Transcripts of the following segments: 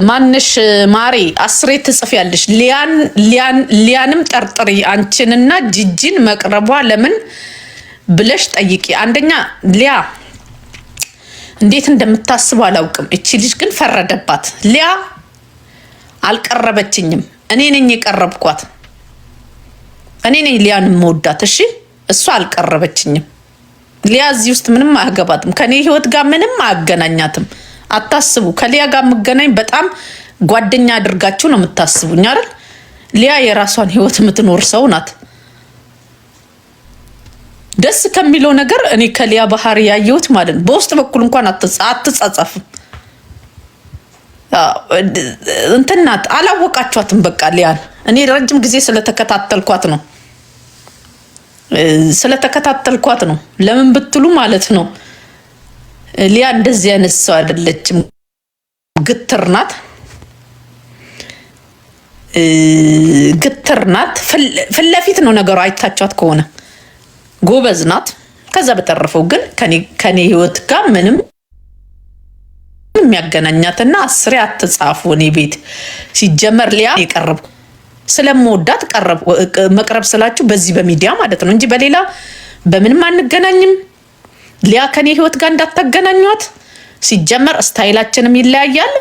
ማንሽ ማሪ አስሬ ትጽፊያለሽ። ሊያንም ጠርጥሪ አንቺንና ጂጂን መቅረቧ ለምን ብለሽ ጠይቂ። አንደኛ ሊያ እንዴት እንደምታስበው አላውቅም። እቺ ልጅ ግን ፈረደባት። ሊያ አልቀረበችኝም። እኔ ነኝ የቀረብኳት። እኔ ነኝ ሊያን የምወዳት። እሺ እሷ አልቀረበችኝም። ሊያ እዚህ ውስጥ ምንም አያገባትም። ከኔ ህይወት ጋር ምንም አያገናኛትም። አታስቡ። ከሊያ ጋር የምገናኝ በጣም ጓደኛ አድርጋችሁ ነው የምታስቡኝ አይደል? ሊያ የራሷን ህይወት የምትኖር ሰው ናት። ደስ ከሚለው ነገር እኔ ከሊያ ባህሪ ያየሁት ማለት ነው፣ በውስጥ በኩል እንኳን አትጻጻፍም። እንትን ናት። አላወቃችኋትም። በቃ ሊያን እኔ ረጅም ጊዜ ስለተከታተልኳት ነው ለምን ብትሉ ማለት ነው ሊያ እንደዚህ አይነት ሰው አይደለችም። ግትር ናት። ፊት ለፊት ነው ነገሩ። አይታችኋት ከሆነ ጎበዝ ናት። ከዛ በተረፈው ግን ከኔ ህይወት ጋር ምንም የሚያገናኛትና አስሬ አትጻፉ። እኔ ቤት ሲጀመር ሊያ የቀረብ ስለምወዳት መቅረብ ስላችሁ በዚህ በሚዲያ ማለት ነው እንጂ በሌላ በምንም አንገናኝም። ሊያ ከኔ ህይወት ጋር እንዳታገናኟት። ሲጀመር ስታይላችንም ይለያያል፣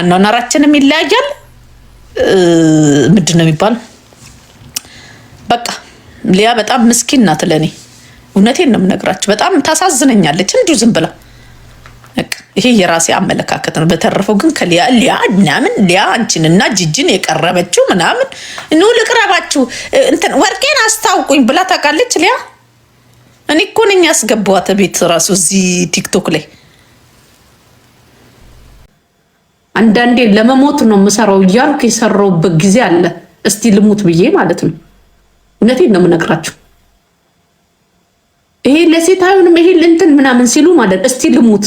አኗኗራችንም ይለያያል። ምንድን ነው የሚባለው? በቃ ሊያ በጣም ምስኪን ናት ለኔ። እውነቴን ነው የምነግራችሁ። በጣም ታሳዝነኛለች እንዲሁ ዝም ብላ። ይሄ የራሴ አመለካከት ነው። በተረፈው ግን ከሊያ ምናምን ሊያ አንቺንና ጂጂን የቀረበችው ምናምን ኑ ልቅረባችሁ እንትን ወርቄን አስታውቁኝ ብላ ታውቃለች ሊያ። እኔ እኮ ነኝ ያስገባኋት ቤት ራሱ እዚህ ቲክቶክ ላይ። አንዳንዴ ለመሞት ነው የምሰራው እያልኩ የሰራሁበት ጊዜ አለ። እስቲ ልሙት ብዬ ማለት ነው። እውነቴን ነው የምነግራችሁ። ይሄ ለሴት አይሆንም ይሄ እንትን ምናምን ሲሉ ማለት እስቲ ልሙት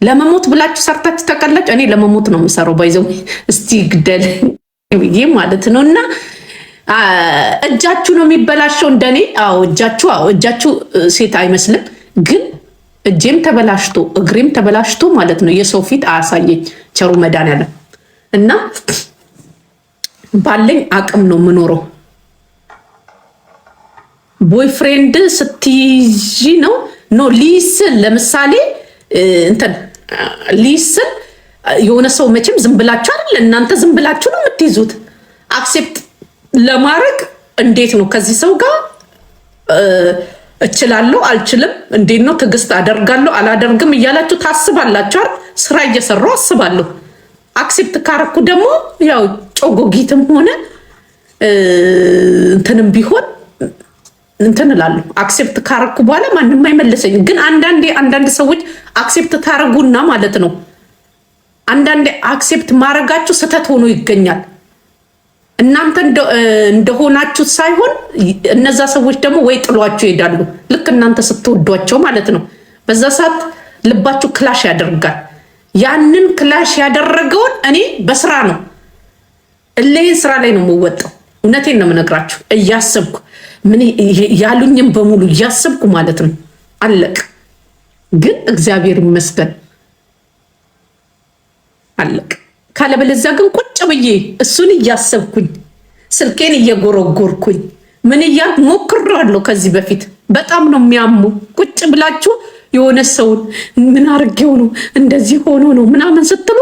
ለመሞት ብላችሁ ሰርታችሁ ታውቃላችሁ? እኔ ለመሞት ነው የምሰራው ባይዘው እስቲ ግደል ብዬ ማለት ነው። እና እጃችሁ ነው የሚበላሸው እንደኔ። እጃችሁ ሴት አይመስልም፣ ግን እጄም ተበላሽቶ እግሬም ተበላሽቶ ማለት ነው። የሰው ፊት አያሳየኝ ቸሩ መድኃኒዓለም። እና ባለኝ አቅም ነው የምኖረው። ቦይፍሬንድ ስትይዢ ነው ሊስል ለምሳሌ እንትን ሊስል የሆነ ሰው መቼም ዝም ብላችሁ አይደል እናንተ ዝም ብላችሁ ነው የምትይዙት። አክሴፕት ለማድረግ እንዴት ነው ከዚህ ሰው ጋር እችላለሁ አልችልም፣ እንዴት ነው ትዕግስት አደርጋለሁ አላደርግም እያላችሁ ታስባላችሁ አይደል? ስራ እየሰራሁ አስባለሁ። አክሴፕት ካረኩ ደግሞ ያው ጮጎጊትም ሆነ እንትንም ቢሆን እንትን እላለሁ። አክሴፕት ካረኩ በኋላ ማንም አይመለሰኝ። ግን አንዳንድ ሰዎች አክሴፕት ታረጉና ማለት ነው አንዳንዴ አክሴፕት ማረጋችሁ ስተት ሆኖ ይገኛል። እናንተ እንደሆናችሁ ሳይሆን እነዛ ሰዎች ደግሞ ወይ ጥሏችሁ ይሄዳሉ። ልክ እናንተ ስትወዷቸው ማለት ነው። በዛ ሰዓት ልባችሁ ክላሽ ያደርጋል። ያንን ክላሽ ያደረገውን እኔ በስራ ነው እለይን ስራ ላይ ነው የምወጣው። እውነቴን ነው የምነግራችሁ። እያሰብኩ ምን ያሉኝም በሙሉ እያሰብኩ ማለት ነው። አለቅ ግን እግዚአብሔር ይመስገን አለቅ። ካለበለዚያ ግን ቁጭ ብዬ እሱን እያሰብኩኝ ስልኬን እየጎረጎርኩኝ ምን እያልኩ ሞክራለሁ። ከዚህ በፊት በጣም ነው የሚያሙ። ቁጭ ብላችሁ የሆነ ሰውን ምን አርጌው ነው እንደዚህ ሆኖ ነው ምናምን ስትሉ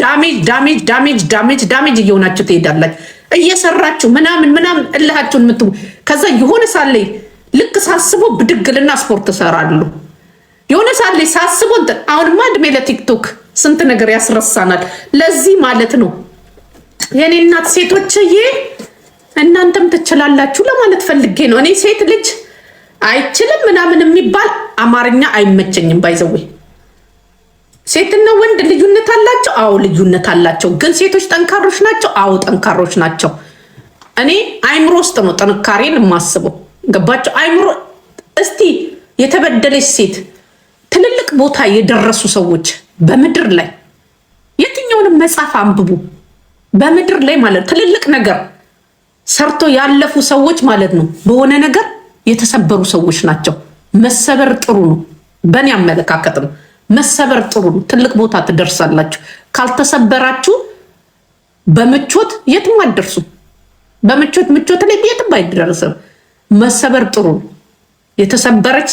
ዳሜጅ እየሆናችሁ ትሄዳላችሁ። እየሰራችሁ ምናምን እልሃችሁን ምትቡ። ከዛ የሆነ ሳለይ ልክ ሳስቦ ብድግልና ስፖርት እሰራለሁ። የሆነ ሳለይ ሳስቦ አሁንማ እድሜ ለቲክቶክ ስንት ነገር ያስረሳናል። ለዚህ ማለት ነው የኔ እናት ሴቶችዬ እናንተም ትችላላችሁ ለማለት ፈልጌ ነው። እኔ ሴት ልጅ አይችልም ምናምን የሚባል አማርኛ አይመቸኝም። ባይዘዌ ሴትና ወንድ ልዩነት አላቸው። አዎ ልዩነት አላቸው። ግን ሴቶች ጠንካሮች ናቸው። አዎ ጠንካሮች ናቸው። እኔ አይምሮ ውስጥ ነው ጥንካሬን የማስበው። ገባቸው? አይምሮ እስቲ የተበደለች ሴት ትልልቅ ቦታ የደረሱ ሰዎች በምድር ላይ የትኛውንም መጽሐፍ አንብቡ። በምድር ላይ ማለት ትልልቅ ነገር ሰርቶ ያለፉ ሰዎች ማለት ነው በሆነ ነገር የተሰበሩ ሰዎች ናቸው። መሰበር ጥሩ ነው። በእኔ አመለካከት ነው መሰበር ጥሩ ነው። ትልቅ ቦታ ትደርሳላችሁ። ካልተሰበራችሁ በምቾት የትም አትደርሱም። ምቾት ላይ የትም አይደረስም። መሰበር ጥሩ ነው። የተሰበረች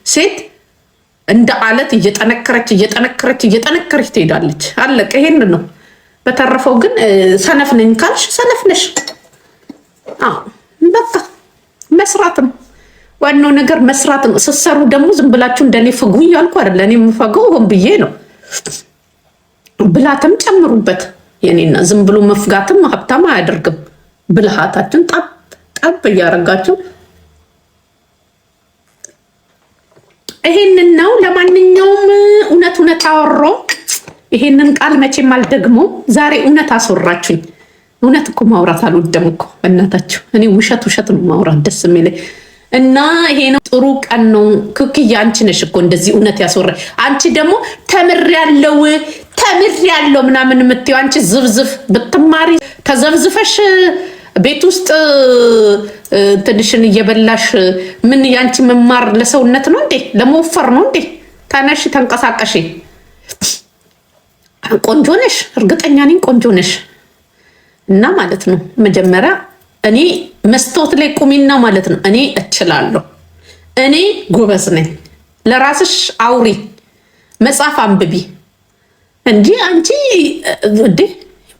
ሴት እንደ አለት እየጠነከረች ትሄዳለች። አለቀ። ይሄን ነው። በተረፈው ግን ሰነፍ ነኝ ካልሽ ሰነፍ ነሽ። በቃ መስራት ነው ዋናው ነገር፣ መስራት ነው። ስትሰሩ ደግሞ ዝም ብላችሁ እንደኔ ፍጉ እያልኩ አይደለ። እኔ የምፈገው ሆን ብዬ ነው። ብልሃትም ጨምሩበት የኔና ዝም ብሎ መፍጋትም ሀብታም አያደርግም። ብልሃታችን ጠብ እያረጋችሁ ይሄንን ነው። ለማንኛውም እውነት አወሮ ይሄንን ቃል መቼም አልደግሞም። ዛሬ እውነት አስወራችሁኝ። እውነት እኮ ማውራት አልወደም እኮ በእናታችሁ። እኔ ውሸት ነው ማውራት ደስ የሚለኝ እና ይሄ ነው። ጥሩ ቀን ነው። ክክዬ አንቺ ነሽ እኮ እንደዚህ እውነት ያስወራ። አንቺ ደግሞ ተምሬያለሁ ምናምን የምትይው አንቺ ዝብዝፍ ብትማሪ ተዘብዝፈሽ ቤት ውስጥ ትንሽን እየበላሽ ምን ያንቺ መማር ለሰውነት ነው እንዴ? ለመወፈር ነው እንዴ? ተነሽ ተንቀሳቀሽ። ቆንጆ ነሽ፣ እርግጠኛ ነኝ ቆንጆ ነሽ። እና ማለት ነው መጀመሪያ እኔ መስታወት ላይ ቁሚና ማለት ነው እኔ እችላለሁ፣ እኔ ጎበዝ ነኝ። ለራስሽ አውሪ፣ መጽሐፍ አንብቢ እንጂ አንቺ እንዴ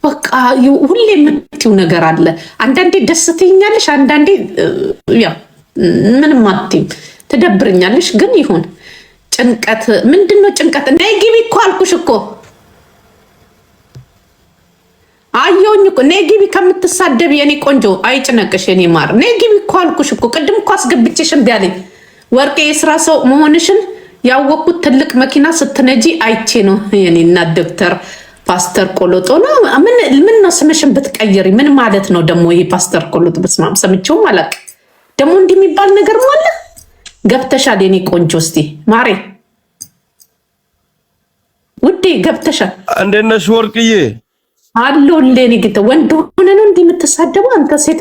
በቃ ሁሌ የምትይው ነገር አለ። አንዳንዴ ደስ ትይኛለሽ፣ አንዳንዴ ያው ምንም አትይም፣ ትደብርኛለሽ። ግን ይሁን። ጭንቀት ምንድነው? ጭንቀት ነይ ግቢ እኮ አልኩሽ እኮ አየሁኝ እኮ ነይ ግቢ። ከምትሳደብ የኔ ቆንጆ አይጭነቅሽ የኔ ማር፣ ነይ ግቢ እኮ አልኩሽ እኮ። ቅድም እኮ አስገብቼሽ እምቢ አለኝ። ወርቄ የስራ ሰው መሆንሽን ያወቅኩት ትልቅ መኪና ስትነጂ አይቼ ነው የኔ እናት። ዶክተር ፓስተር ቆሎጦ ነው። ምን ነው ስምሽን ብትቀይሪ ምን ማለት ነው ደግሞ? ይሄ ፓስተር ቆሎጦ በስማም ሰምቼውም አላውቅም። ደግሞ እንዲህ የሚባል ነገር ማለት ገብተሻል የኔ ቆንጆ። እስቲ ማሬ ውዴ ገብተሻል። እንዴት ነሽ ወርቅዬ? አሎ ለኔ ግተ ወንድ ሆነ ነው እንዲህ የምትሳደበው አንተ ሴት